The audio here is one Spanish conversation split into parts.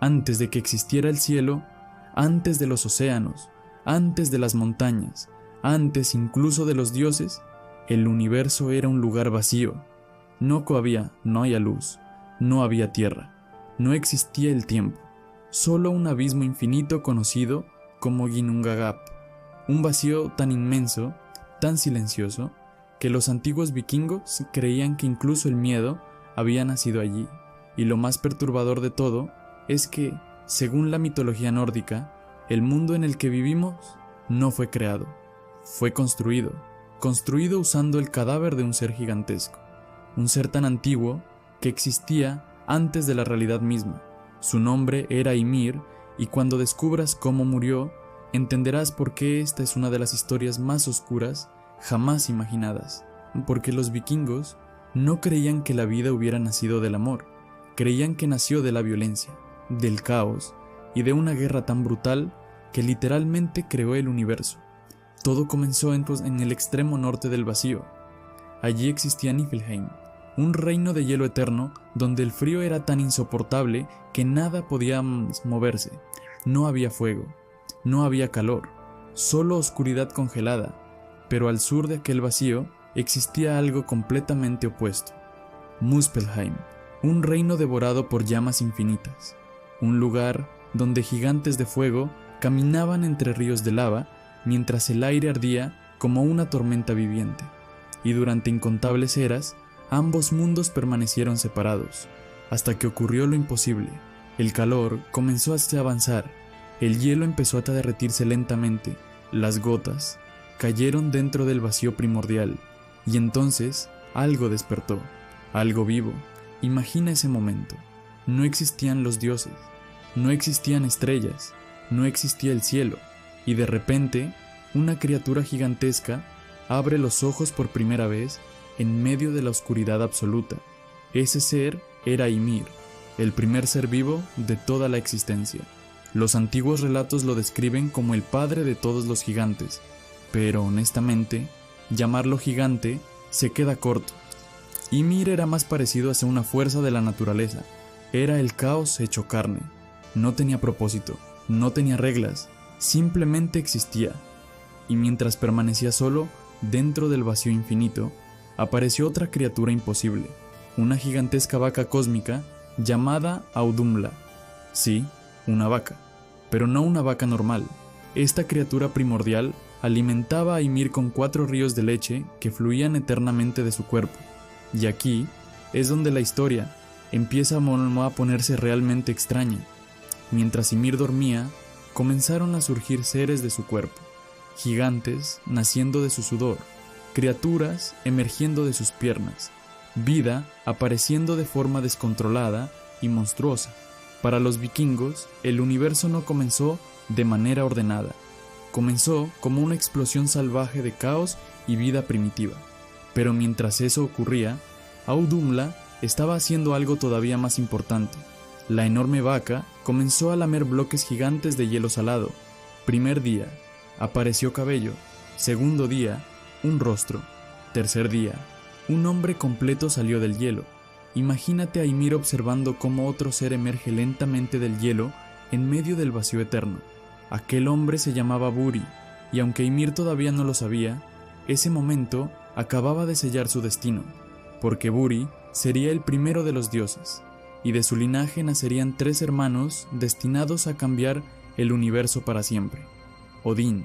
Antes de que existiera el cielo, antes de los océanos, antes de las montañas, antes incluso de los dioses, el universo era un lugar vacío. No había luz, no había tierra, no existía el tiempo, solo un abismo infinito conocido como Ginnungagap, un vacío tan inmenso, tan silencioso, que los antiguos vikingos creían que incluso el miedo había nacido allí. Y lo más perturbador de todo es que, según la mitología nórdica, el mundo en el que vivimos no fue creado, fue construido usando el cadáver de un ser gigantesco, un ser tan antiguo que existía antes de la realidad misma. Su nombre era Ymir, y cuando descubras cómo murió, entenderás por qué esta es una de las historias más oscuras jamás imaginadas. Porque los vikingos no creían que la vida hubiera nacido del amor, creían que nació de la violencia, del caos y de una guerra tan brutal que literalmente creó el universo. Todo comenzó en el extremo norte del vacío. Allí existía Niflheim, un reino de hielo eterno donde el frío era tan insoportable que nada podía moverse. No había fuego, no había calor, solo oscuridad congelada. Pero al sur de aquel vacío existía algo completamente opuesto: Muspelheim, un reino devorado por llamas infinitas, un lugar donde gigantes de fuego caminaban entre ríos de lava mientras el aire ardía como una tormenta viviente. Y durante incontables eras, ambos mundos permanecieron separados, hasta que ocurrió lo imposible. El calor comenzó a avanzar, el hielo empezó a derretirse lentamente, las gotas cayeron dentro del vacío primordial, y entonces algo despertó, algo vivo. Imagina ese momento. No existían los dioses, no existían estrellas, no existía el cielo, y de repente, una criatura gigantesca abre los ojos por primera vez en medio de la oscuridad absoluta. Ese ser era Ymir, el primer ser vivo de toda la existencia. Los antiguos relatos lo describen como el padre de todos los gigantes, pero honestamente, llamarlo gigante se queda corto. Ymir era más parecido a una fuerza de la naturaleza. Era el caos hecho carne. No tenía propósito, no tenía reglas, simplemente existía. Y mientras permanecía solo, dentro del vacío infinito, apareció otra criatura imposible, una gigantesca vaca cósmica llamada Audhumla. Sí, una vaca, pero no una vaca normal. Esta criatura primordial alimentaba a Ymir con 4 ríos de leche que fluían eternamente de su cuerpo. Y aquí es donde la historia empieza a ponerse realmente extraña. Mientras Ymir dormía, comenzaron a surgir seres de su cuerpo, gigantes naciendo de su sudor, criaturas emergiendo de sus piernas, vida apareciendo de forma descontrolada y monstruosa. Para los vikingos, el universo no comenzó de manera ordenada, comenzó como una explosión salvaje de caos y vida primitiva. Pero mientras eso ocurría, Audhumla estaba haciendo algo todavía más importante. La enorme vaca comenzó a lamer bloques gigantes de hielo salado. Primer día, apareció cabello. Segundo día, un rostro. Tercer día, un hombre completo salió del hielo. Imagínate a Ymir observando cómo otro ser emerge lentamente del hielo en medio del vacío eterno. Aquel hombre se llamaba Buri, y aunque Ymir todavía no lo sabía, ese momento acababa de sellar su destino, porque Buri sería el primero de los dioses, y de su linaje nacerían 3 hermanos destinados a cambiar el universo para siempre: Odín,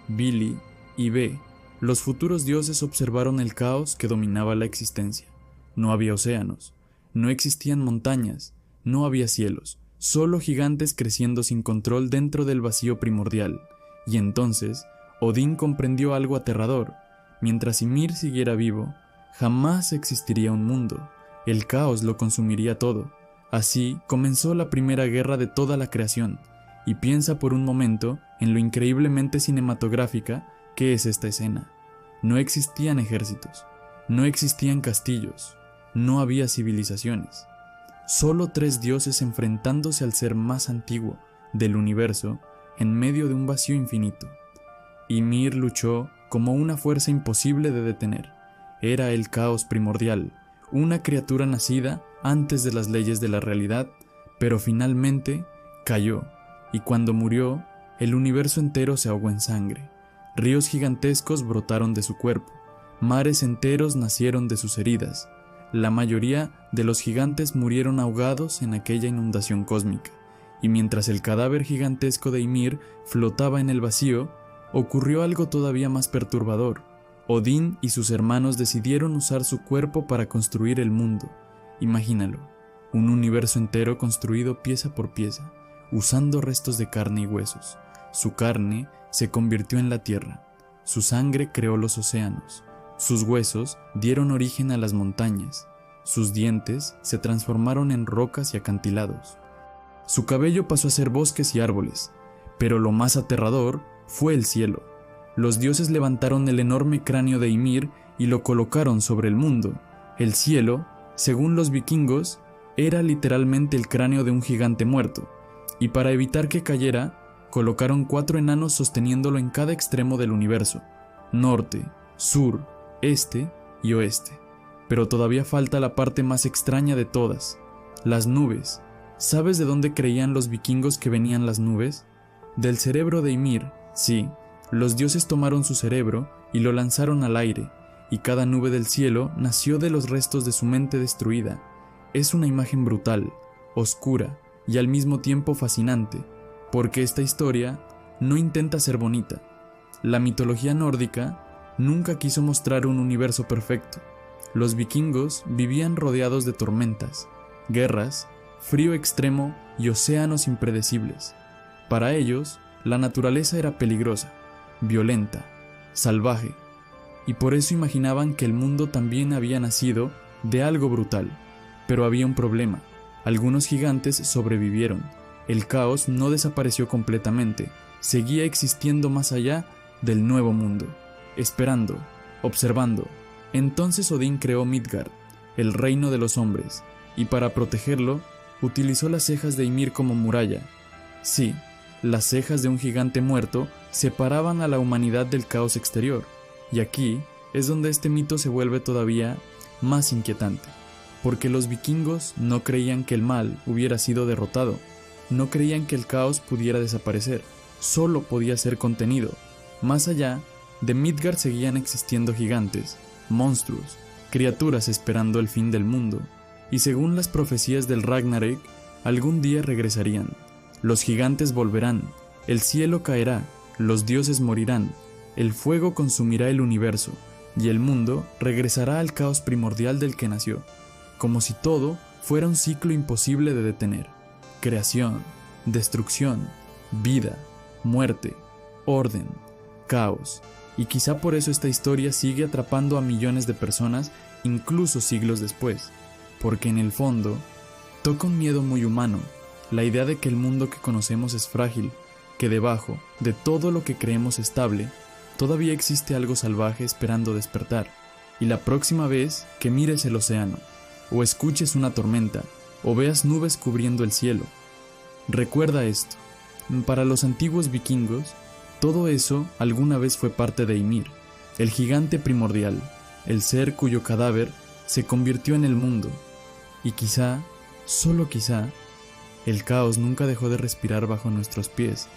Vili y Ve. Los futuros dioses observaron el caos que dominaba la existencia. No había océanos, no existían montañas, no había cielos, solo gigantes creciendo sin control dentro del vacío primordial. Y entonces, Odín comprendió algo aterrador: mientras Ymir siguiera vivo, jamás existiría un mundo. El caos lo consumiría todo. Así comenzó la primera guerra de toda la creación. Y piensa por un momento en lo increíblemente cinematográfica que es esta escena. No existían ejércitos, no existían castillos, no había civilizaciones. Solo 3 dioses enfrentándose al ser más antiguo del universo en medio de un vacío infinito. Ymir luchó como una fuerza imposible de detener. Era el caos primordial, una criatura nacida antes de las leyes de la realidad, pero finalmente cayó, y cuando murió, el universo entero se ahogó en sangre. Ríos gigantescos brotaron de su cuerpo, mares enteros nacieron de sus heridas. La mayoría de los gigantes murieron ahogados en aquella inundación cósmica, y mientras el cadáver gigantesco de Ymir flotaba en el vacío, ocurrió algo todavía más perturbador. Odín y sus hermanos decidieron usar su cuerpo para construir el mundo. Imagínalo, un universo entero construido pieza por pieza, usando restos de carne y huesos. Su carne se convirtió en la tierra, su sangre creó los océanos, sus huesos dieron origen a las montañas, sus dientes se transformaron en rocas y acantilados. Su cabello pasó a ser bosques y árboles, pero lo más aterrador fue el cielo. Los dioses levantaron el enorme cráneo de Ymir y lo colocaron sobre el mundo. El cielo, según los vikingos, era literalmente el cráneo de un gigante muerto, y para evitar que cayera, colocaron 4 enanos sosteniéndolo en cada extremo del universo: norte, sur, este y oeste. Pero todavía falta la parte más extraña de todas: las nubes. ¿Sabes de dónde creían los vikingos que venían las nubes? Del cerebro de Ymir, sí. Los dioses tomaron su cerebro y lo lanzaron al aire, y cada nube del cielo nació de los restos de su mente destruida. Es una imagen brutal, oscura y al mismo tiempo fascinante, porque esta historia no intenta ser bonita. La mitología nórdica nunca quiso mostrar un universo perfecto. Los vikingos vivían rodeados de tormentas, guerras, frío extremo y océanos impredecibles. Para ellos, la naturaleza era peligrosa, violenta, salvaje, y por eso imaginaban que el mundo también había nacido de algo brutal. Pero había un problema: algunos gigantes sobrevivieron. El caos no desapareció completamente, seguía existiendo más allá del nuevo mundo, esperando, observando. Entonces Odín creó Midgard, el reino de los hombres, y para protegerlo, utilizó las cejas de Ymir como muralla. Sí, las cejas de un gigante muerto separaban a la humanidad del caos exterior, y aquí es donde este mito se vuelve todavía más inquietante, porque los vikingos no creían que el mal hubiera sido derrotado, no creían que el caos pudiera desaparecer, solo podía ser contenido. Más allá de Midgard seguían existiendo gigantes, monstruos, criaturas esperando el fin del mundo, y según las profecías del Ragnarök, algún día regresarían. Los gigantes volverán, el cielo caerá, los dioses morirán, el fuego consumirá el universo, y el mundo regresará al caos primordial del que nació, como si todo fuera un ciclo imposible de detener. Creación, destrucción, vida, muerte, orden, caos. Y quizá por eso esta historia sigue atrapando a millones de personas incluso siglos después, porque en el fondo toca un miedo muy humano, la idea de que el mundo que conocemos es frágil, que debajo de todo lo que creemos estable, todavía existe algo salvaje esperando despertar. Y la próxima vez que mires el océano, o escuches una tormenta, o veas nubes cubriendo el cielo, recuerda esto: para los antiguos vikingos, todo eso alguna vez fue parte de Ymir, el gigante primordial, el ser cuyo cadáver se convirtió en el mundo. Y quizá, solo quizá, el caos nunca dejó de respirar bajo nuestros pies,